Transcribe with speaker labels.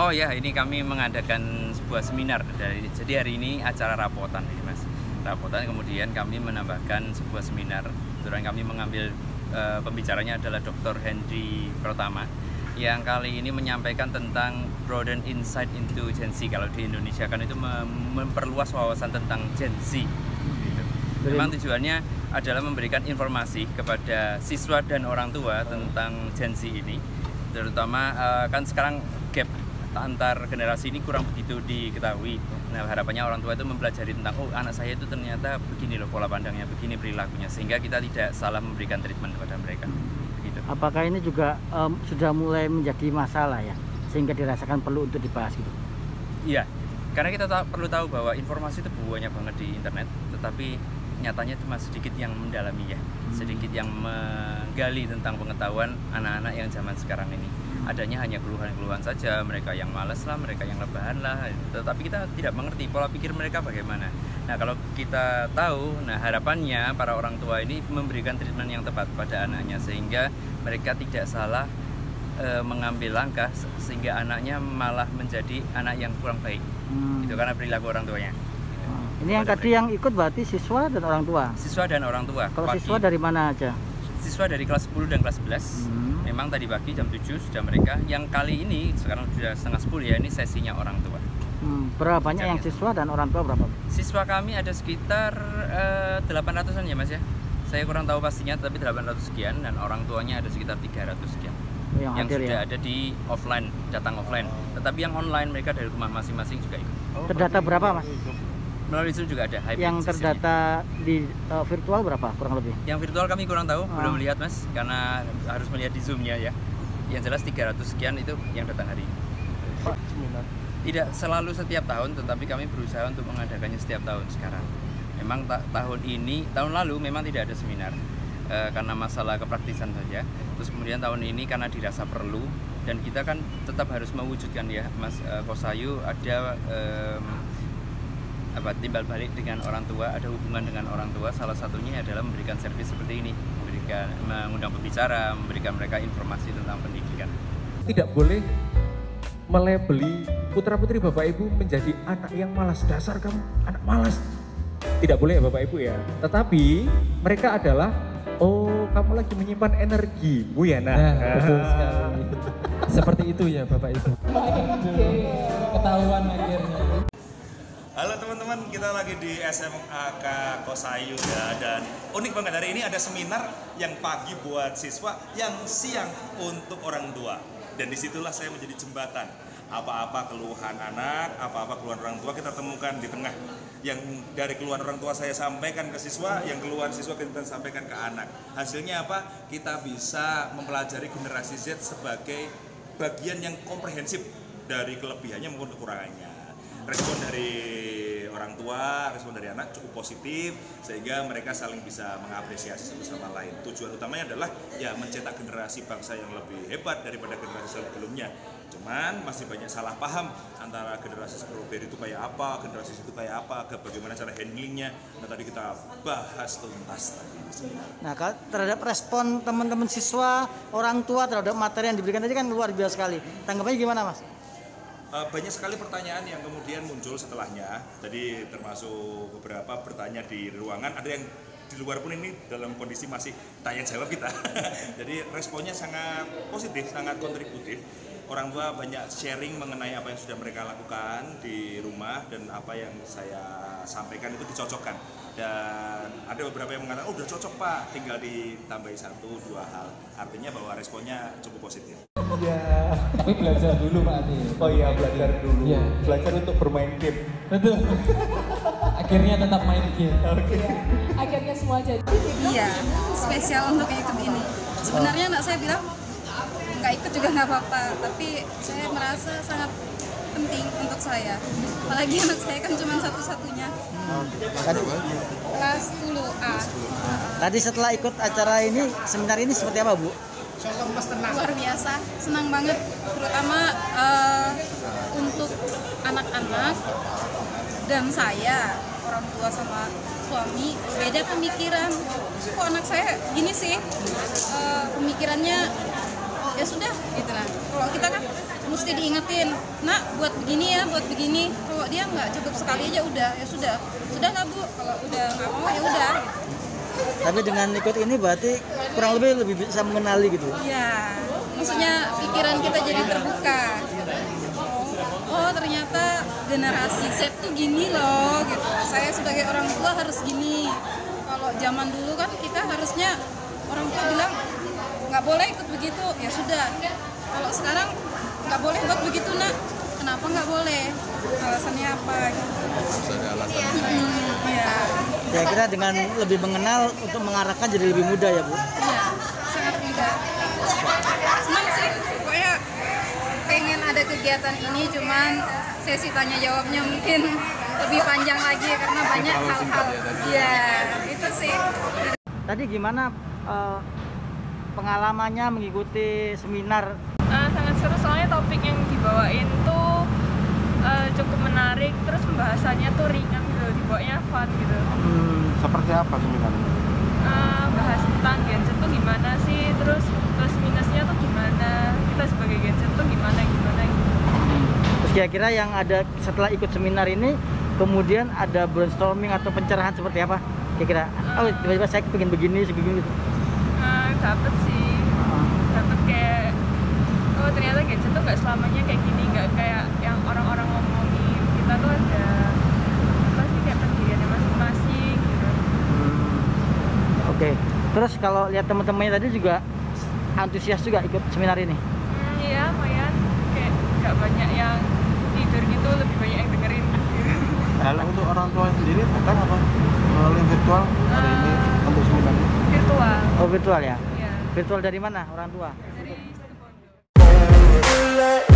Speaker 1: Oh ya, ini kami mengadakan sebuah seminar. Jadi hari ini acara rapotan ini Mas. Rapotan, kemudian kami menambahkan sebuah seminar. Kebetulan kami mengambil pembicaranya adalah Dr. Henry Pratama yang kali ini menyampaikan tentang broaden insight into Gen Z. Kalau di Indonesia kan itu memperluas wawasan tentang Gen Z. Gitu. Memang tujuannya adalah memberikan informasi kepada siswa dan orang tua tentang Gen Z ini. Terutama kan sekarang gap antar generasi ini kurang begitu diketahui. Nah, harapannya orang tua itu mempelajari tentang anak saya itu ternyata begini loh pola pandangnya, begini perilakunya, sehingga kita tidak salah memberikan treatment kepada mereka. Gitu.
Speaker 2: Apakah ini juga sudah mulai menjadi masalah ya, sehingga dirasakan perlu untuk dibahas gitu?
Speaker 1: Iya, karena kita perlu tahu bahwa informasi itu banyak banget di internet, tetapi nyatanya itu masih sedikit yang mendalami ya, sedikit yang menggali tentang pengetahuan anak-anak yang zaman sekarang ini. Adanya hanya keluhan-keluhan saja, mereka yang malas lah, mereka yang rebahan lah, tetapi kita tidak mengerti pola pikir mereka bagaimana. Nah, kalau kita tahu, nah harapannya para orang tua ini memberikan treatment yang tepat pada anaknya, sehingga mereka tidak salah mengambil langkah, sehingga anaknya malah menjadi anak yang kurang baik. Itu karena perilaku orang tuanya.
Speaker 2: Ini yang tadi yang ikut berarti siswa dan orang tua?
Speaker 1: Siswa dan orang tua.
Speaker 2: Kalau siswa dari mana aja?
Speaker 1: Siswa dari kelas 10 dan kelas 11. Memang tadi pagi jam 7 sudah mereka. Yang kali ini sekarang sudah setengah 10 ya, ini sesinya orang tua.
Speaker 2: Berapa banyak yang siswa dan orang tua berapa?
Speaker 1: Siswa kami ada sekitar 800-an ya Mas ya. Saya kurang tahu pastinya, tapi 800 sekian, dan orang tuanya ada sekitar 300 sekian. Yang sudah ada di offline, datang offline. Tetapi yang online mereka dari rumah masing-masing juga ikut.
Speaker 2: Terdata berapa Mas?
Speaker 1: Melalui Zoom juga ada.
Speaker 2: Yang terdata di virtual berapa kurang lebih?
Speaker 1: Yang virtual kami kurang tahu, belum melihat Mas, karena harus melihat di Zoom-nya ya. Yang jelas 300 sekian itu yang datang hari ini. Tidak selalu setiap tahun, tetapi kami berusaha untuk mengadakannya setiap tahun sekarang. Memang tahun lalu memang tidak ada seminar karena masalah kepraktisan saja. Terus kemudian tahun ini karena dirasa perlu, dan kita kan tetap harus mewujudkan ya Mas Kosayu, ada timbal balik dengan orang tua, ada hubungan dengan orang tua. Salah satunya adalah memberikan servis seperti ini, mengundang pembicara, memberikan mereka informasi tentang pendidikan.
Speaker 3: Tidak boleh melabeli putra-putri Bapak Ibu menjadi anak yang malas. Dasar kamu anak malas. Tidak boleh ya Bapak Ibu ya. Tetapi mereka adalah, kamu lagi menyimpan energi, Bu ya. Nah,
Speaker 4: betul sekali. Seperti itu ya Bapak Ibu. Ketahuan akhirnya.
Speaker 5: Halo teman-teman, kita lagi di SMAK Kosayu ya, dan unik banget hari ini ada seminar yang pagi buat siswa, yang siang untuk orang tua. Dan disitulah saya menjadi jembatan. Apa-apa keluhan anak, apa-apa keluhan orang tua kita temukan di tengah. Yang dari keluhan orang tua saya sampaikan ke siswa, yang keluhan siswa kita sampaikan ke anak. Hasilnya apa? Kita bisa mempelajari generasi Z sebagai bagian yang komprehensif dari kelebihannya maupun kekurangannya. Respon dari orang tua, respon dari anak cukup positif, sehingga mereka saling bisa mengapresiasi satu sama lain. Tujuan utamanya adalah ya mencetak generasi bangsa yang lebih hebat daripada generasi sebelumnya. Cuman masih banyak salah paham antara generasi strawberry itu kayak apa, generasi itu kayak apa, bagaimana cara handlingnya. Nah, tadi kita bahas tuntas tadi.
Speaker 2: Nah, terhadap respon teman-teman siswa, orang tua terhadap materi yang diberikan tadi kan luar biasa sekali. Tanggapannya gimana Mas?
Speaker 5: Banyak sekali pertanyaan yang kemudian muncul setelahnya. Tadi termasuk beberapa bertanya di ruangan, ada yang di luar pun ini dalam kondisi masih tanya jawab kita. Jadi responnya sangat positif, sangat kontributif. Orang tua banyak sharing mengenai apa yang sudah mereka lakukan di rumah, dan apa yang saya sampaikan itu dicocokkan. Dan ada beberapa yang mengatakan, udah cocok Pak, tinggal ditambahi 1-2 hal. Artinya bahwa responnya cukup positif.
Speaker 4: Ya, tapi belajar dulu Pak Ati.
Speaker 3: Oh iya, belajar dulu.
Speaker 4: Ya.
Speaker 3: Belajar untuk bermain game.
Speaker 4: Betul. Akhirnya tetap main game.
Speaker 3: Oke.
Speaker 6: Akhirnya semua jadi.
Speaker 7: Iya, spesial untuk ikut ini. Sebenarnya anak saya bilang nggak ikut juga nggak apa-apa, tapi saya merasa sangat penting untuk saya. Apalagi anak saya kan cuma satu-satunya. Kelas 10A.
Speaker 2: Tadi setelah ikut acara ini, seminar ini seperti apa Bu?
Speaker 7: Luar biasa, senang banget, terutama untuk anak-anak dan saya, orang tua sama suami, beda pemikiran. Kok anak saya gini sih, pemikirannya ya sudah gitu lah. Kalau kita kan mesti diingetin, nak buat begini ya, buat begini. Kalau dia nggak cukup sekali aja udah, ya sudah lah Bu. Kalau udah nggak mau ya udah.
Speaker 2: Tapi dengan ikut ini berarti kurang lebih bisa mengenali gitu.
Speaker 7: Ya, maksudnya pikiran kita jadi terbuka. Oh ternyata generasi Z tuh gini loh gitu. Saya sebagai orang tua harus gini. Kalau zaman dulu kan kita harusnya orang tua bilang nggak boleh ikut begitu, ya sudah. Kalau sekarang nggak boleh buat begitu nak, kenapa nggak boleh? Alasannya apa? Harus ada alasannya. Ya.
Speaker 2: Kira-kira dengan lebih mengenal untuk mengarahkan jadi lebih mudah ya Bu?
Speaker 7: Iya, sangat mudah. Senang sih, pokoknya pengen ada kegiatan ini, cuman sesi tanya jawabnya mungkin lebih panjang lagi karena banyak hal-hal. Iya, itu sih.
Speaker 2: Tadi gimana pengalamannya mengikuti seminar?
Speaker 6: Sangat seru, soalnya topik yang dibawain tuh cukup menarik, terus pembahasannya tuh ringan gitu, dibawanya fun gitu.
Speaker 8: Seperti apa seminarnya?
Speaker 6: Bahas tentang Gen-Z tuh gimana sih, terus plus minusnya tuh gimana, kita sebagai Gen-Z tuh gimana gitu.
Speaker 2: Terus kira-kira yang ada setelah ikut seminar ini, kemudian ada brainstorming atau pencerahan seperti apa? Kira-kira, oh tiba-tiba saya pengen begini gitu.
Speaker 6: Dapet sih, dapet kayak, oh ternyata Gen-Z tuh nggak selamanya kayak gini, nggak kayak yang orang-orang ngomongin. Kita tuh ada apa sih, kayak pendiriannya masing-masing gitu.
Speaker 2: Oke. Terus kalau lihat teman-temannya tadi juga antusias juga ikut seminar ini?
Speaker 6: Iya, lumayan. Kayak nggak banyak yang tidur gitu, lebih banyak yang dengerin.
Speaker 8: Kalau untuk orang tua sendiri datang apa? Melalui virtual hari ini untuk seminarnya?
Speaker 6: Virtual.
Speaker 2: Oh virtual ya?
Speaker 6: Iya.
Speaker 2: Virtual dari mana orang tua?
Speaker 6: Dari Situbondo.